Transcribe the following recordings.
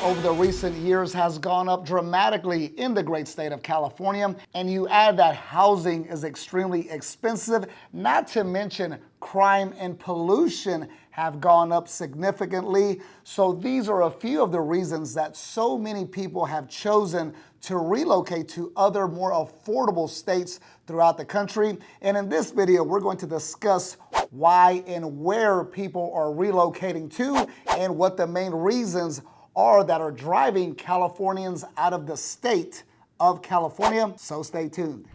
over the recent years has gone up dramatically in the great state of California, and you add that housing is extremely expensive, not to mention crime and pollution have gone up significantly. So these are a few of the reasons that so many people have chosen to relocate to other more affordable states throughout the country. And in this video, we're going to discuss why and where people are relocating to and what the main reasons are that are driving Californians out of the state of California. So stay tuned.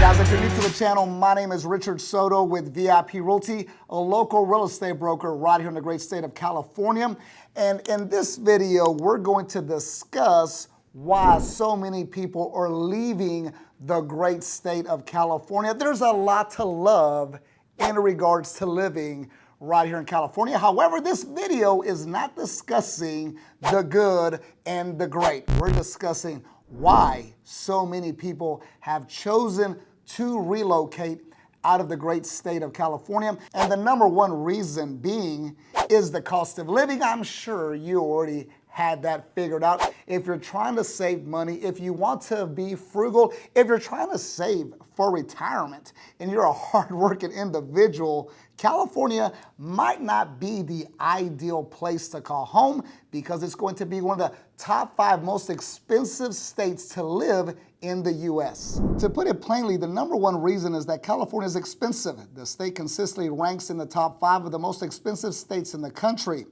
Guys, if you're new to the channel, my name is Richard Soto with VIP Realty, a local real estate broker right here in the great state of California. And in this video, we're going to discuss why so many people are leaving the great state of California. There's a lot to love in regards to living right here in California. However, this video is not discussing the good and the great. We're discussing why so many people have chosen to relocate out of the great state of California. And the number one reason being is the cost of living. I'm sure you already had that figured out. If you're trying to save money, if you want to be frugal, if you're trying to save for retirement and you're a hardworking individual, California might not be the ideal place to call home because it's going to be one of the top 5 most expensive states to live in the U.S. To put it plainly, the number one reason is that California is expensive. The state consistently ranks in the top 5 of the most expensive states in the country.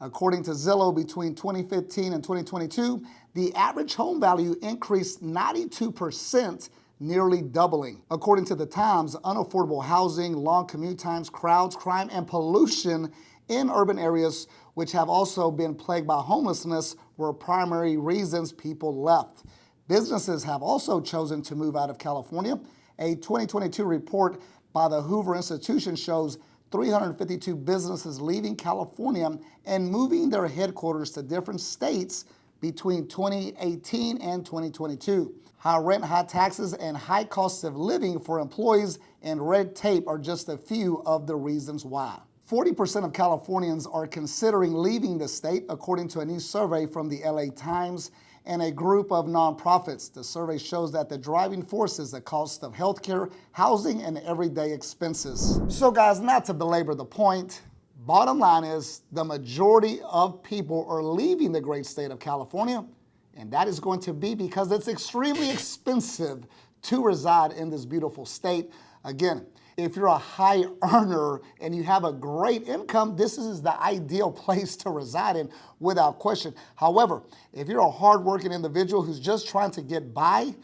According to Zillow, between 2015 and 2022, the average home value increased 92%, nearly doubling. According to the Times, unaffordable housing, long commute times, crowds, crime, and pollution in urban areas, which have also been plagued by homelessness, were primary reasons people left. Businesses have also chosen to move out of California. A 2022 report by the Hoover Institution shows 352 businesses leaving California and moving their headquarters to different states between 2018 and 2022. High rent, high taxes, and high costs of living for employees and red tape are just a few of the reasons why. 40% of Californians are considering leaving the state, according to a new survey from the LA Times and a group of nonprofits. The survey shows that the driving force is the cost of healthcare, housing, and everyday expenses. So guys, not to belabor the point, bottom line is the majority of people are leaving the great state of California, and that is going to be because it's extremely expensive to reside in this beautiful state. Again, if you're a high earner and you have a great income, this is the ideal place to reside in without question. However, if you're a hardworking individual who's just trying to get by,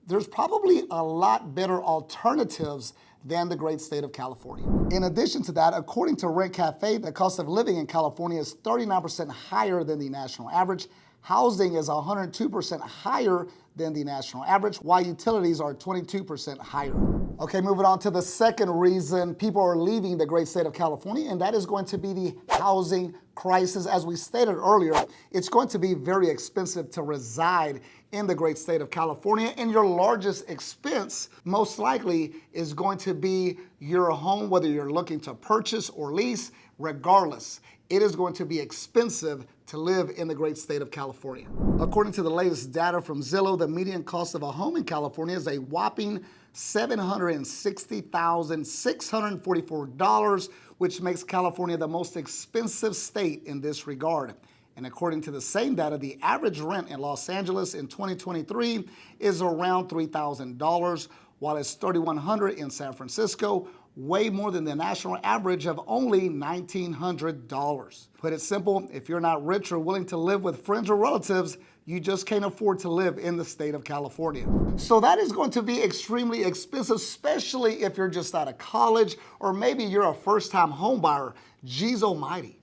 there's probably a lot better alternatives than the great state of California. In addition to that, according to Rent Cafe, the cost of living in California is 39% higher than the national average. Housing is 102% higher than the national average, while utilities are 22% higher. Okay, moving on to the second reason people are leaving the great state of California, and that is going to be the housing crisis. As we stated earlier, it's going to be very expensive to reside in the great state of California, and your largest expense most likely is going to be your home, whether you're looking to purchase or lease. Regardless, it is going to be expensive to live in the great state of California. According to the latest data from Zillow, the median cost of a home in California is a whopping $760,644, which makes California the most expensive state in this regard. And according to the same data, the average rent in Los Angeles in 2023 is around $3,000, while it's $3,100 in San Francisco, way more than the national average of only $1,900. Put it simple, if you're not rich or willing to live with friends or relatives, you just can't afford to live in the state of California. So that is going to be extremely expensive, especially if you're just out of college or maybe you're a first-time home buyer. Geez almighty,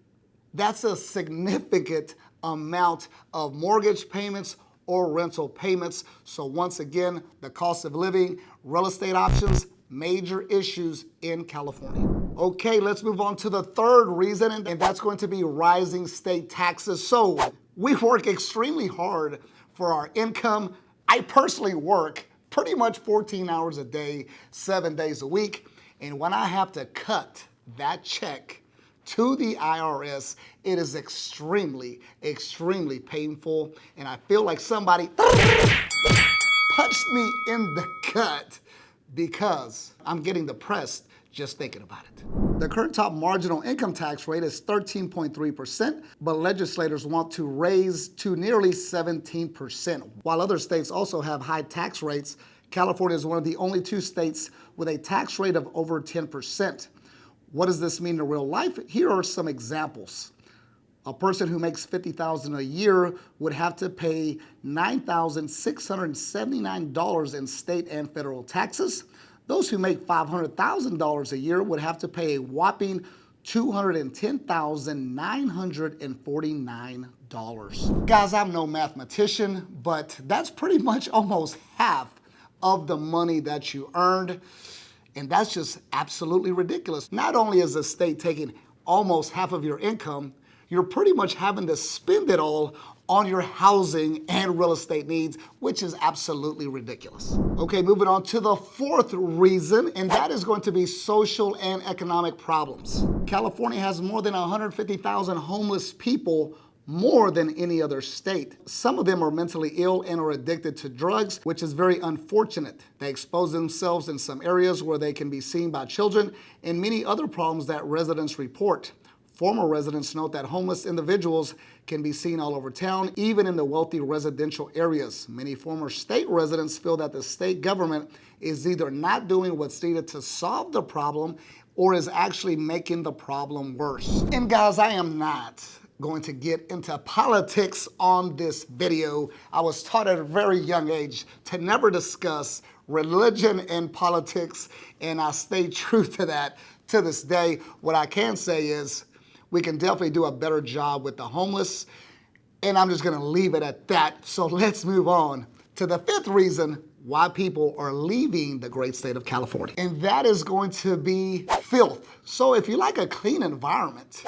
that's a significant amount of mortgage payments or rental payments. So once again, the cost of living, real estate options, major issues in California. Okay, let's move on to the third reason, and that's going to be rising state taxes. So we work extremely hard for our income, I personally work pretty much 14 hours a day, 7 days a week. And when I have to cut that check to the IRS, it is extremely, extremely painful. And I feel like somebody punched me in the gut because I'm getting depressed just thinking about it. The current top marginal income tax rate is 13.3%, but legislators want to raise to nearly 17%. While other states also have high tax rates, California is one of the only 2 states with a tax rate of over 10%. What does this mean in real life? Here are some examples. A person who makes $50,000 a year would have to pay $9,679 in state and federal taxes. Those who make $500,000 a year would have to pay a whopping $210,949. Guys, I'm no mathematician, but that's pretty much almost half of the money that you earned. And that's just absolutely ridiculous. Not only is the state taking almost half of your income, you're pretty much having to spend it all on your housing and real estate needs, which is absolutely ridiculous. Okay, moving on to the 4th reason, and that is going to be social and economic problems. California has more than 150,000 homeless people, more than any other state. Some of them are mentally ill and are addicted to drugs, which is very unfortunate. They expose themselves in some areas where they can be seen by children, and many other problems that residents report. Former residents note that homeless individuals can be seen all over town, even in the wealthy residential areas. Many former state residents feel that the state government is either not doing what's needed to solve the problem or is actually making the problem worse. And guys, I am not going to get into politics on this video. I was taught at a very young age to never discuss religion and politics, and I stay true to that to this day. What I can say is we can definitely do a better job with the homeless, and I'm just gonna leave it at that. So let's move on to the 5th reason why people are leaving the great state of California, and that is going to be filth. So if you like a clean environment,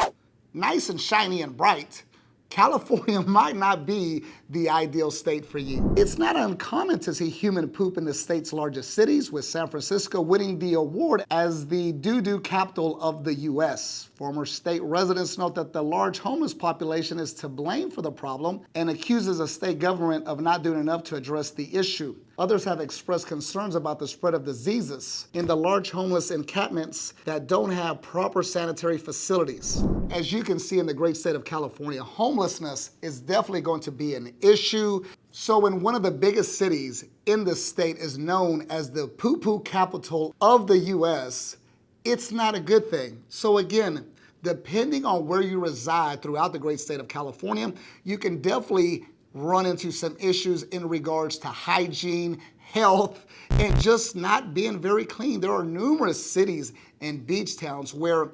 nice and shiny and bright, California might not be the ideal state for you. It's not uncommon to see human poop in the state's largest cities, with San Francisco winning the award as the doo-doo capital of the U.S. Former state residents note that the large homeless population is to blame for the problem and accuses the state government of not doing enough to address the issue. Others have expressed concerns about the spread of diseases in the large homeless encampments that don't have proper sanitary facilities. As you can see in the great state of California, homelessness is definitely going to be an issue. So when one of the biggest cities in the state is known as the poo-poo capital of the U.S., it's not a good thing. So again, depending on where you reside throughout the great state of California, you can definitely run into some issues in regards to hygiene, health, and just not being very clean. There are numerous cities and beach towns where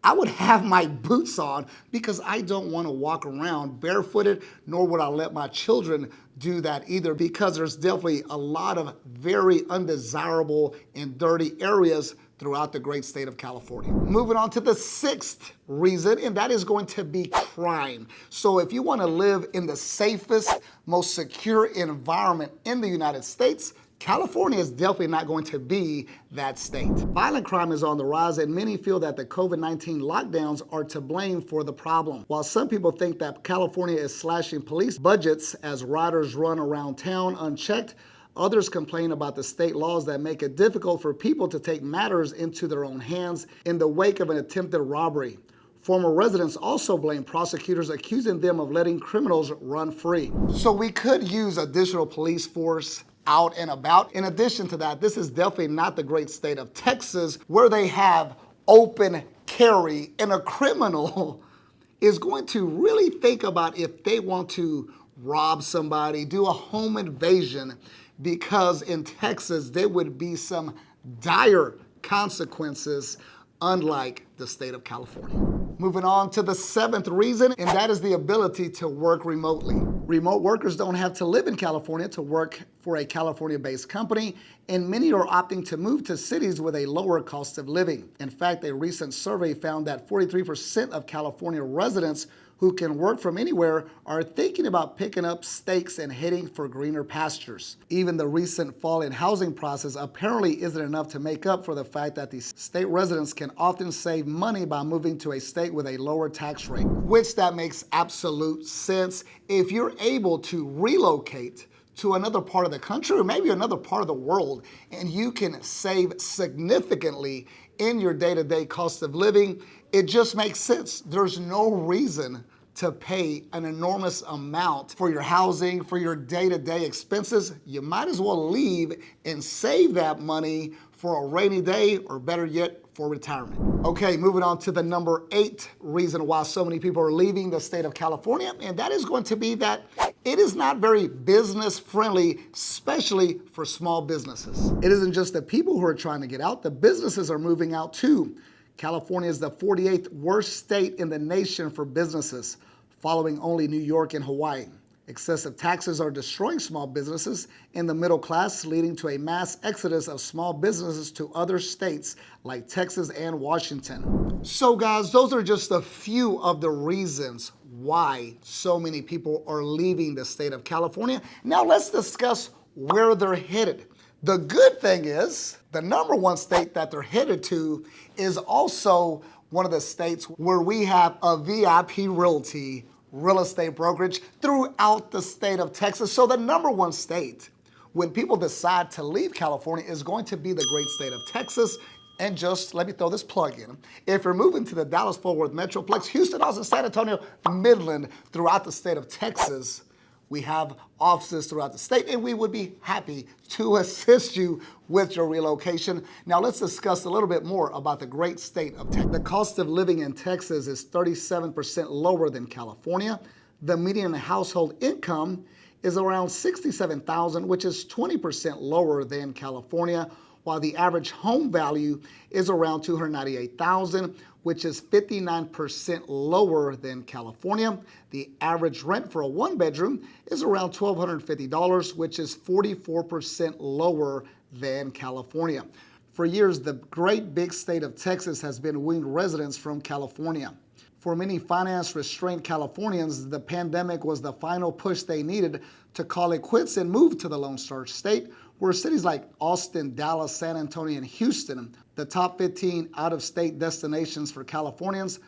I would have my boots on because I don't want to walk around barefooted, nor would I let my children do that either, because there's definitely a lot of very undesirable and dirty areas throughout the great state of California. Moving on to the 6th reason, and that is going to be crime. So if you want to live in the safest, most secure environment in the United States, California is definitely not going to be that state. Violent crime is on the rise, and many feel that the COVID-19 lockdowns are to blame for the problem. While some people think that California is slashing police budgets as riders run around town unchecked, others complain about the state laws that make it difficult for people to take matters into their own hands in the wake of an attempted robbery. Former residents also blame prosecutors, accusing them of letting criminals run free. So we could use additional police force out and about. In addition to that, this is definitely not the great state of Texas, where they have open carry, and a criminal is going to really think about if they want to rob somebody, do a home invasion, because in Texas there would be some dire consequences, unlike the state of California. Moving on to the 7th reason, and that is the ability to work remotely. Remote workers don't have to live in California to work for a California-based company, and many are opting to move to cities with a lower cost of living. In fact, a recent survey found that 43% of California residents who can work from anywhere are thinking about picking up stakes and heading for greener pastures. Even the recent fall in housing prices apparently isn't enough to make up for the fact that these state residents can often save money by moving to a state with a lower tax rate, which that makes absolute sense. If you're able to relocate to another part of the country or maybe another part of the world, and you can save significantly in your day-to-day cost of living, it just makes sense. There's no reason to pay an enormous amount for your housing, for your day-to-day expenses. You might as well leave and save that money for a rainy day, or better yet, for retirement. Okay, moving on to the number 8 reason why so many people are leaving the state of California, and that is going to be that it is not very business friendly, especially for small businesses. It isn't just the people who are trying to get out, the businesses are moving out too. California is the 48th worst state in the nation for businesses, following only New York and Hawaii. Excessive taxes are destroying small businesses in the middle class, leading to a mass exodus of small businesses to other states like Texas and Washington. So guys, those are just a few of the reasons why so many people are leaving the state of California. Now let's discuss where they're headed. The good thing is, the number 1 state that they're headed to is also one of the states where we have a VIP Realty real estate brokerage throughout the state of Texas. So the number 1 state when people decide to leave California is going to be the great state of Texas. And just let me throw this plug in. If you're moving to the Dallas-Fort Worth Metroplex, Houston, Austin, San Antonio, Midland, throughout the state of Texas, we have offices throughout the state, and we would be happy to assist you with your relocation. Now let's discuss a little bit more about the great state of Texas. The cost of living in Texas is 37% lower than California. The median household income is around $67,000, which is 20% lower than California, while the average home value is around $298,000, which is 59% lower than California. The average rent for a 1-bedroom is around $1,250, which is 44% lower than California. For years, the great big state of Texas has been wooing residents from California. For many finance-restrained Californians, the pandemic was the final push they needed to call it quits and move to the Lone Star State, where cities like Austin, Dallas, San Antonio, and Houston, the top 15 out-of-state destinations for Californians,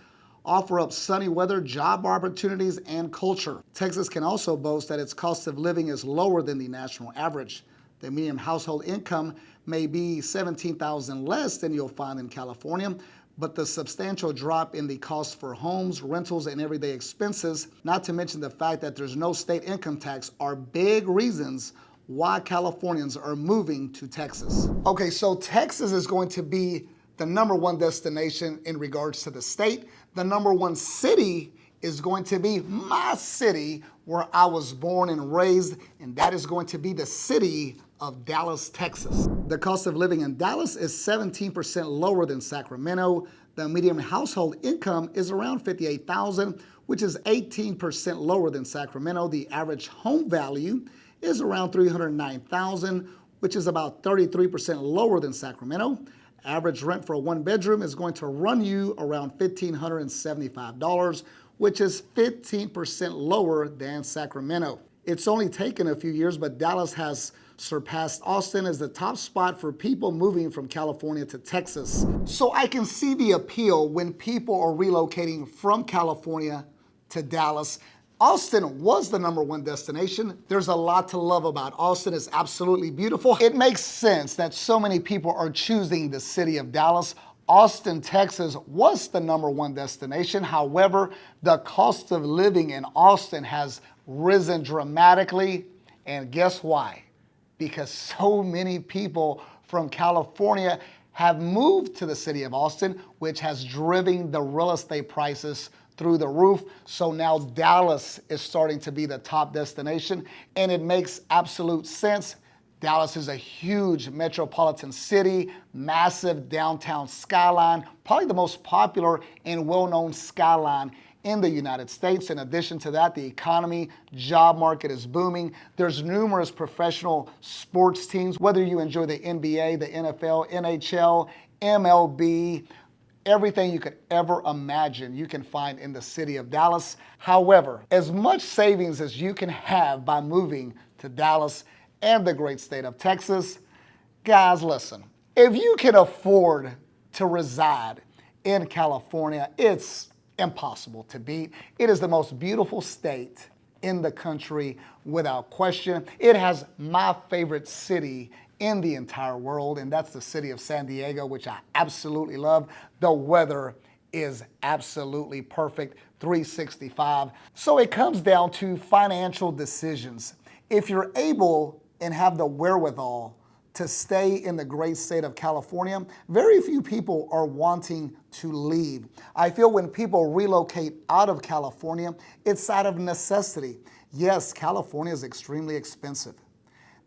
offer up sunny weather, job opportunities, and culture. Texas can also boast that its cost of living is lower than the national average. The median household income may be $17,000 less than you'll find in California, but the substantial drop in the cost for homes, rentals, and everyday expenses, not to mention the fact that there's no state income tax, are big reasons why Californians are moving to Texas. Okay, so Texas is going to be the number 1 destination in regards to the state. The number 1 city is going to be my city where I was born and raised, and that is going to be the city of Dallas, Texas. The cost of living in Dallas is 17% lower than Sacramento. The median household income is around $58,000, which is 18% lower than Sacramento. The average home value is around $309,000, which is about 33% lower than Sacramento. Average rent for a 1-bedroom is going to run you around $1,575, which is 15% lower than Sacramento. It's only taken a few years, but Dallas has surpassed Austin as the top spot for people moving from California to Texas. So I can see the appeal when people are relocating from California to Dallas. Austin was the number 1 destination. There's a lot to love about Austin. It's absolutely beautiful. It makes sense that so many people are choosing the city of Dallas. Austin, Texas was the number 1 destination. However, the cost of living in Austin has risen dramatically. And guess why? Because so many people from California have moved to the city of Austin, which has driven the real estate prices through the roof. So now Dallas is starting to be the top destination, and it makes absolute sense. Dallas is a huge metropolitan city, massive downtown skyline, probably the most popular and well-known skyline in the United States. In addition to that, the economy, job market is booming. There's numerous professional sports teams, whether you enjoy the NBA, the NFL, NHL, MLB, everything you could ever imagine you can find in the city of Dallas. However, as much savings as you can have by moving to Dallas and the great state of Texas, guys, listen, if you can afford to reside in California, it's impossible to beat. It is the most beautiful state in the country without question. It has my favorite city in the entire world, and that's the city of San Diego, which I absolutely love. The weather is absolutely perfect, 365. So it comes down to financial decisions. If you're able and have the wherewithal to stay in the great state of California, very few people are wanting to leave. I feel when people relocate out of California, it's out of necessity. Yes, California is extremely expensive.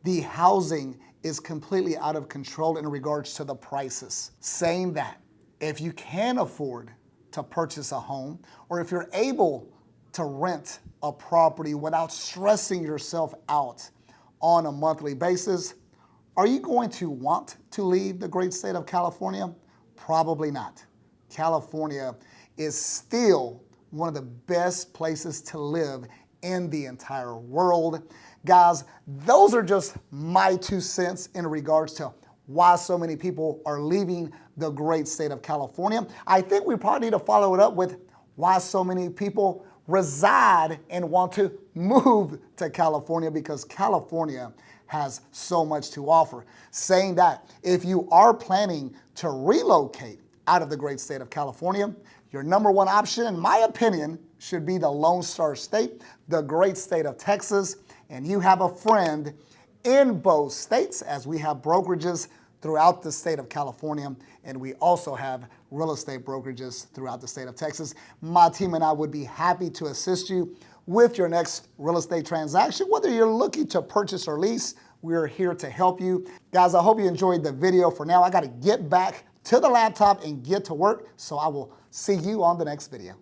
The housing is completely out of control in regards to the prices. Saying that, if you can afford to purchase a home, or if you're able to rent a property without stressing yourself out on a monthly basis, are you going to want to leave the great state of California? Probably not. California is still one of the best places to live in the entire world. Guys, those are just my 2 cents in regards to why so many people are leaving the great state of California. I think we probably need to follow it up with why so many people reside and want to move to California, because California has so much to offer. Saying that, if you are planning to relocate out of the great state of California, your number one option, in my opinion, should be the Lone Star State, the great state of Texas. And you have a friend in both states, as we have brokerages throughout the state of California, and we also have real estate brokerages throughout the state of Texas. My team and I would be happy to assist you with your next real estate transaction. Whether you're looking to purchase or lease, we're here to help you. Guys, I hope you enjoyed the video. For now, I got to get back to the laptop and get to work, so I will see you on the next video.